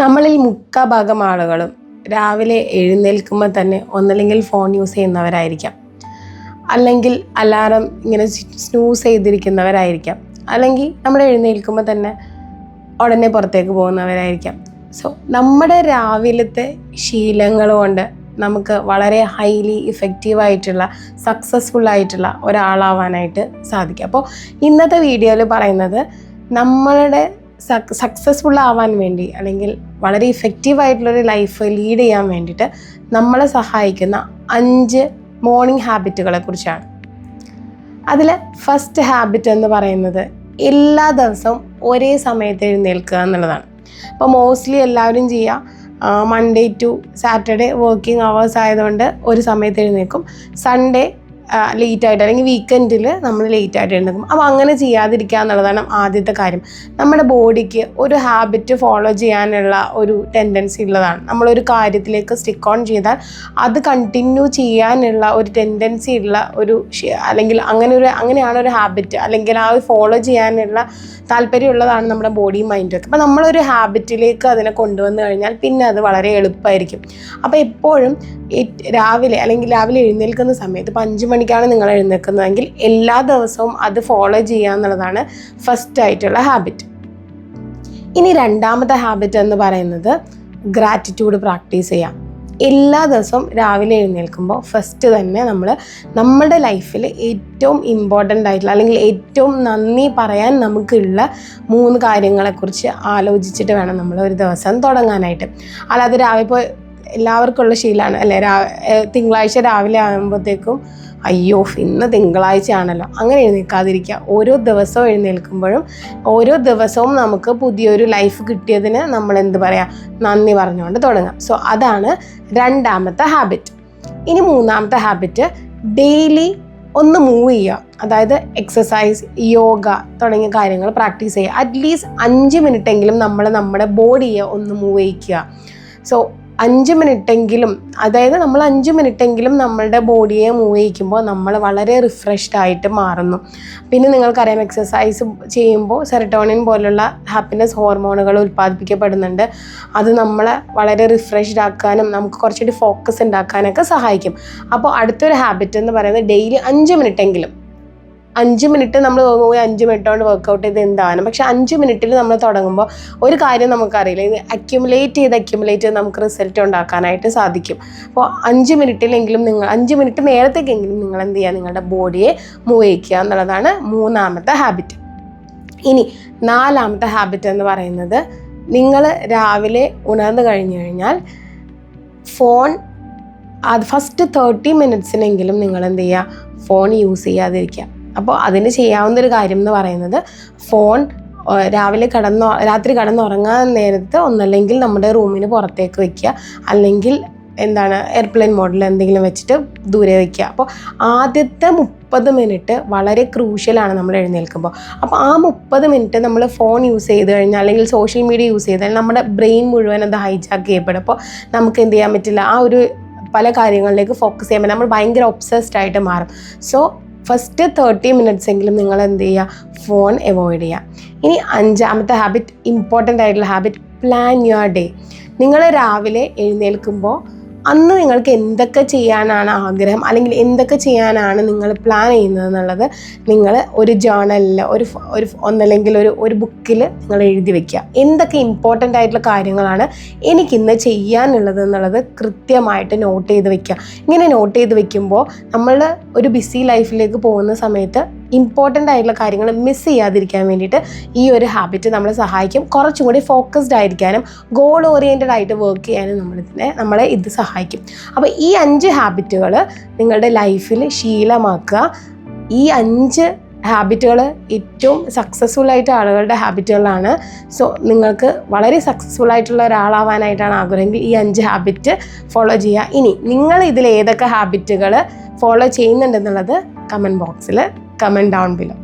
നമ്മളിൽ മുക്കാഭാഗം ആളുകളും രാവിലെ എഴുന്നേൽക്കുമ്പോൾ തന്നെ ഒന്നല്ലെങ്കിൽ ഫോൺ യൂസ് ചെയ്യുന്നവരായിരിക്കാം, അല്ലെങ്കിൽ അലാറം ഇങ്ങനെ സ്നൂസ് ചെയ്തിരിക്കുന്നവരായിരിക്കാം, അല്ലെങ്കിൽ നമ്മൾ എഴുന്നേൽക്കുമ്പോൾ തന്നെ ഉടനെ പുറത്തേക്ക് പോകുന്നവരായിരിക്കാം. സോ നമ്മുടെ രാവിലത്തെ ശീലങ്ങൾ കൊണ്ട് നമുക്ക് വളരെ ഹൈലി ഇഫക്റ്റീവായിട്ടുള്ള സക്സസ്ഫുള്ളായിട്ടുള്ള ഒരാളാവാനായിട്ട് സാധിക്കും. അപ്പോൾ ഇന്നത്തെ വീഡിയോയിൽ പറയുന്നത് നമ്മളുടെ സക്സസ്ഫുൾ ആവാൻ വേണ്ടി അല്ലെങ്കിൽ വളരെ ഇഫക്റ്റീവായിട്ടുള്ളൊരു ലൈഫ് ലീഡ് ചെയ്യാൻ വേണ്ടിയിട്ട് നമ്മളെ സഹായിക്കുന്ന 5 മോർണിംഗ് ഹാബിറ്റുകളെ കുറിച്ചാണ്. അതിൽ ഫസ്റ്റ് ഹാബിറ്റ് എന്ന് പറയുന്നത് എല്ലാ ദിവസവും ഒരേ സമയത്ത് എഴുന്നേൽക്കുക എന്നുള്ളതാണ്. അപ്പോൾ മോസ്റ്റ്ലി എല്ലാവരും ചെയ്യുക Monday to Saturday working hours ആയതുകൊണ്ട് ഒരു സമയത്ത് എഴുന്നേൽക്കും, സൺഡേ ലേറ്റായിട്ട് അല്ലെങ്കിൽ വീക്കെൻഡിൽ നമ്മൾ ലേറ്റായിട്ട് എഴുന്നേൽക്കും. അപ്പോൾ അങ്ങനെ ചെയ്യാതിരിക്കുക എന്നുള്ളതാണ് ആദ്യത്തെ കാര്യം. നമ്മുടെ ബോഡിക്ക് ഒരു ഹാബിറ്റ് ഫോളോ ചെയ്യാനുള്ള ഒരു ടെൻഡൻസി ഉള്ളതാണ്. നമ്മളൊരു കാര്യത്തിലേക്ക് സ്റ്റിക്ക് ഓൺ ചെയ്താൽ അത് കണ്ടിന്യൂ ചെയ്യാനുള്ള ഒരു ടെൻഡൻസി ഉള്ള ഒരു അല്ലെങ്കിൽ അങ്ങനെയാണ് ഒരു ഹാബിറ്റ്, അല്ലെങ്കിൽ ആ ഒരു ഫോളോ ചെയ്യാനുള്ള താല്പര്യമുള്ളതാണ് നമ്മുടെ ബോഡിയും മൈൻഡും ഒക്കെ. അപ്പോൾ നമ്മളൊരു ഹാബിറ്റിലേക്ക് അതിനെ കൊണ്ടുവന്നു കഴിഞ്ഞാൽ പിന്നെ അത് വളരെ എളുപ്പമായിരിക്കും. അപ്പോൾ എപ്പോഴും രാവിലെ എഴുന്നേൽക്കുന്ന സമയത്ത് ഇപ്പോൾ 5 മണിക്കാണ് നിങ്ങൾ എഴുന്നേൽക്കുന്നതെങ്കിൽ എല്ലാ ദിവസവും അത് ഫോളോ ചെയ്യുക എന്നുള്ളതാണ് ഫസ്റ്റ് ആയിട്ടുള്ള ഹാബിറ്റ്. ഇനി രണ്ടാമത്തെ ഹാബിറ്റ് എന്ന് പറയുന്നത് ഗ്രാറ്റിറ്റ്യൂഡ് പ്രാക്ടീസ് ചെയ്യാം. എല്ലാ ദിവസവും രാവിലെ എഴുന്നേൽക്കുമ്പോൾ ഫസ്റ്റ് തന്നെ നമ്മുടെ ലൈഫിൽ ഏറ്റവും ഇമ്പോർട്ടൻ്റ് ആയിട്ടുള്ള അല്ലെങ്കിൽ ഏറ്റവും നന്ദി പറയാൻ നമുക്കുള്ള 3 കാര്യങ്ങളെക്കുറിച്ച് ആലോചിച്ചിട്ട് വേണം നമ്മൾ ഒരു ദിവസം തുടങ്ങാനായിട്ട്. അല്ലാതെ രാവിലെ ഇപ്പോൾ എല്ലാവർക്കും ഉള്ള ശീലമാണ് അല്ലേ, തിങ്കളാഴ്ച രാവിലെ ആകുമ്പോഴത്തേക്കും അയ്യോ ഇന്ന് തിങ്കളാഴ്ച ആണല്ലോ, അങ്ങനെ എഴുന്നേൽക്കാതിരിക്കുക. ഓരോ ദിവസവും എഴുന്നേൽക്കുമ്പോഴും ഓരോ ദിവസവും നമുക്ക് പുതിയൊരു ലൈഫ് കിട്ടിയതിന് നമ്മൾ നന്ദി പറഞ്ഞുകൊണ്ട് തുടങ്ങാം. സോ അതാണ് രണ്ടാമത്തെ ഹാബിറ്റ്. ഇനി മൂന്നാമത്തെ ഹാബിറ്റ് ഡെയിലി ഒന്ന് മൂവ് ചെയ്യുക. അതായത് എക്സസൈസ്, യോഗ തുടങ്ങിയ കാര്യങ്ങൾ പ്രാക്ടീസ് ചെയ്യുക. അറ്റ്ലീസ്റ്റ് 5 മിനിറ്റെങ്കിലും നമ്മുടെ ബോഡിയെ ഒന്ന് മൂവ് ചെയ്യിക്കുക. സോ 5 മിനിറ്റെങ്കിലും, അതായത് നമ്മൾ 5 മിനിറ്റെങ്കിലും നമ്മളുടെ ബോഡിയെ മൂവ് ചെയ്യിക്കുമ്പോൾ നമ്മൾ വളരെ റിഫ്രഷ്ഡ് ആയിട്ട് മാറുന്നു. പിന്നെ നിങ്ങൾക്കറിയാം എക്സസൈസ് ചെയ്യുമ്പോൾ സെറട്ടോണിൻ പോലുള്ള ഹാപ്പിനെസ് ഹോർമോണുകൾ ഉൽപ്പാദിപ്പിക്കപ്പെടുന്നുണ്ട്. അത് നമ്മളെ വളരെ റിഫ്രഷ്ഡ് ആക്കാനും നമുക്ക് കുറച്ചുകൂടി ഫോക്കസ് ഉണ്ടാക്കാനൊക്കെ സഹായിക്കും. അപ്പോൾ അടുത്തൊരു ഹാബിറ്റ് എന്ന് പറയുന്നത് ഡെയിലി 5 മിനിറ്റെങ്കിലും, 5 മിനിറ്റ് നമ്മൾ തോന്നുമ്പോൾ 5 മിനിറ്റ് കൊണ്ട് വർക്കൗട്ട് ചെയ്ത് എന്താണ്, പക്ഷെ 5 മിനിറ്റിൽ നമ്മൾ തുടങ്ങുമ്പോൾ ഒരു കാര്യം നമുക്കറിയില്ല, ഇത് അക്യുമുലേറ്റ് ചെയ്ത് നമുക്ക് റിസൾട്ട് ഉണ്ടാക്കാനായിട്ട് സാധിക്കും. അപ്പോൾ 5 മിനിറ്റിലെങ്കിലും 5 മിനിറ്റ് നേരത്തേക്കെങ്കിലും നിങ്ങൾ എന്ത് ചെയ്യുക, നിങ്ങളുടെ ബോഡിയെ മൂവ് ചെയ്യിക്കുക എന്നുള്ളതാണ് മൂന്നാമത്തെ ഹാബിറ്റ്. ഇനി നാലാമത്തെ ഹാബിറ്റ് എന്ന് പറയുന്നത് നിങ്ങൾ രാവിലെ ഉണർന്നു കഴിഞ്ഞാൽ ഫോൺ ഫസ്റ്റ് 30 മിനിറ്റ്സിനെങ്കിലും നിങ്ങൾ എന്ത് ചെയ്യുക, ഫോൺ യൂസ് ചെയ്യാതിരിക്കുക. അപ്പോൾ അതിന് ചെയ്യാവുന്നൊരു കാര്യം എന്ന് പറയുന്നത് ഫോൺ രാത്രി കിടന്നുറങ്ങാൻ നേരത്ത് ഒന്നല്ലെങ്കിൽ നമ്മുടെ റൂമിന് പുറത്തേക്ക് വയ്ക്കുക, അല്ലെങ്കിൽ എയർപ്ലെയിൻ മോഡിൽ എന്തെങ്കിലും വെച്ചിട്ട് ദൂരെ വയ്ക്കുക. അപ്പോൾ ആദ്യത്തെ 30 മിനിറ്റ് വളരെ ക്രൂഷ്യലാണ് നമ്മൾ എഴുന്നേൽക്കുമ്പോൾ. അപ്പോൾ ആ 30 മിനിറ്റ് നമ്മൾ ഫോൺ യൂസ് ചെയ്ത് കഴിഞ്ഞാൽ അല്ലെങ്കിൽ സോഷ്യൽ മീഡിയ യൂസ് ചെയ്താൽ നമ്മുടെ ബ്രെയിൻ മുഴുവൻ അത് ഹൈജാക്ക് ചെയ്യപ്പെടും. അപ്പോൾ നമുക്ക് എന്ത് ചെയ്യാൻ പറ്റില്ല, ആ ഒരു പല കാര്യങ്ങളിലേക്ക് ഫോക്കസ് ചെയ്യുമ്പോൾ നമ്മൾ ഭയങ്കര ഒബ്സസ്ഡ് ആയിട്ട് മാറും. സോ ഫസ്റ്റ് 30 മിനിറ്റ്സ് എങ്കിലും നിങ്ങൾ എന്ത് ചെയ്യുക, ഫോൺ അവോയ്ഡ് ചെയ്യുക. ഇനി 5ാമത്തെ ഹാബിറ്റ്, ഇമ്പോർട്ടൻ്റ് ആയിട്ടുള്ള ഹാബിറ്റ്, പ്ലാൻ യുവർ ഡേ. നിങ്ങൾ രാവിലെ എഴുന്നേൽക്കുമ്പോൾ അന്ന് നിങ്ങൾക്ക് എന്തൊക്കെ ചെയ്യാനാണ് ആഗ്രഹം, അല്ലെങ്കിൽ എന്തൊക്കെ ചെയ്യാനാണ് നിങ്ങൾ പ്ലാൻ ചെയ്യുന്നത് എന്നുള്ളത് നിങ്ങൾ ഒരു ജേർണലിൽ ഒന്നല്ലെങ്കിൽ ഒരു ബുക്കിൽ നിങ്ങൾ എഴുതി വയ്ക്കുക. എന്തൊക്കെ ഇമ്പോർട്ടൻ്റ് ആയിട്ടുള്ള കാര്യങ്ങളാണ് എനിക്കിന്ന് ചെയ്യാനുള്ളത് എന്നുള്ളത് കൃത്യമായിട്ട് നോട്ട് ചെയ്ത് വയ്ക്കുക. ഇങ്ങനെ നോട്ട് ചെയ്ത് വയ്ക്കുമ്പോൾ നമ്മൾ ഒരു ബിസി ലൈഫിലേക്ക് പോകുന്ന സമയത്ത് ഇമ്പോർട്ടൻ്റ് ആയിട്ടുള്ള കാര്യങ്ങൾ മിസ് ചെയ്യാതിരിക്കാൻ വേണ്ടിയിട്ട് ഈ ഒരു ഹാബിറ്റ് നമ്മളെ സഹായിക്കും. കുറച്ചും കൂടി ഫോക്കസ്ഡ് ആയിരിക്കാനും ഗോൾ ഓറിയൻറ്റഡ് ആയിട്ട് വർക്ക് ചെയ്യാനും നമ്മളെ ഇത് സഹായിക്കും. അപ്പോൾ ഈ 5 ഹാബിറ്റുകൾ നിങ്ങളുടെ ലൈഫിൽ ശീലമാക്കുക. ഈ 5 ഹാബിറ്റുകൾ ഏറ്റവും സക്സസ്ഫുൾ ആയിട്ട് ആളുകളുടെ ഹാബിറ്റുകളാണ്. സോ നിങ്ങൾക്ക് വളരെ സക്സസ്ഫുൾ ആയിട്ടുള്ള ഒരാളാവാനായിട്ടാണ് ആഗ്രഹമെങ്കിൽ ഈ 5 ഹാബിറ്റ് ഫോളോ ചെയ്യുക. ഇനി നിങ്ങൾ ഇതിൽ ഏതൊക്കെ ഹാബിറ്റുകൾ ഫോളോ ചെയ്യുന്നുണ്ടെന്നുള്ളത് കമൻറ്റ് ബോക്സിൽ കമൻറ്റ് ഡൗൺ ബിലോ.